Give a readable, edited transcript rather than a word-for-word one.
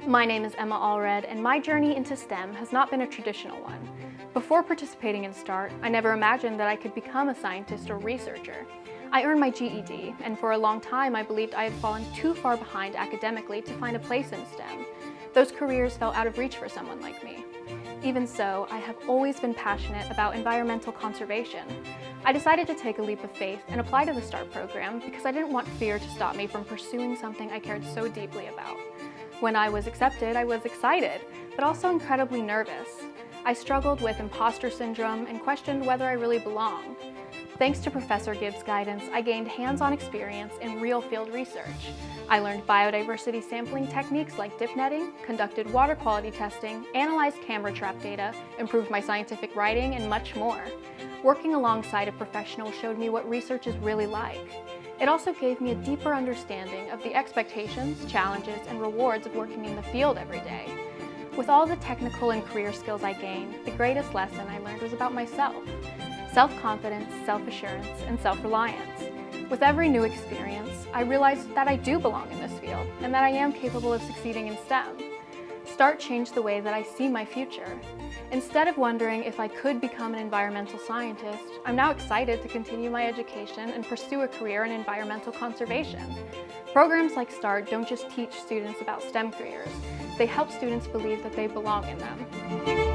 My name is Emma Allred, and my journey into STEM has not been a traditional one. Before participating in START, I never imagined that I could become a scientist or researcher. I earned my GED, and for a long time I believed I had fallen too far behind academically to find a place in STEM. Those careers felt out of reach for someone like me. Even so, I have always been passionate about environmental conservation. I decided to take a leap of faith and apply to the START program because I didn't want fear to stop me from pursuing something I cared so deeply about. When I was accepted, I was excited, but also incredibly nervous. I struggled with imposter syndrome and questioned whether I really belong. Thanks to Professor Gibbs' guidance, I gained hands-on experience in real field research. I learned biodiversity sampling techniques like dip netting, conducted water quality testing, analyzed camera trap data, improved my scientific writing, and much more. Working alongside a professional showed me what research is really like. It also gave me a deeper understanding of the expectations, challenges, and rewards of working in the field every day. With all the technical and career skills I gained, the greatest lesson I learned was about myself. Self-confidence, self-assurance, and self-reliance. With every new experience, I realized that I do belong in this field, and that I am capable of succeeding in STEM. START changed the way that I see my future. Instead of wondering if I could become an environmental scientist, I'm now excited to continue my education and pursue a career in environmental conservation. Programs like START don't just teach students about STEM careers, they help students believe that they belong in them.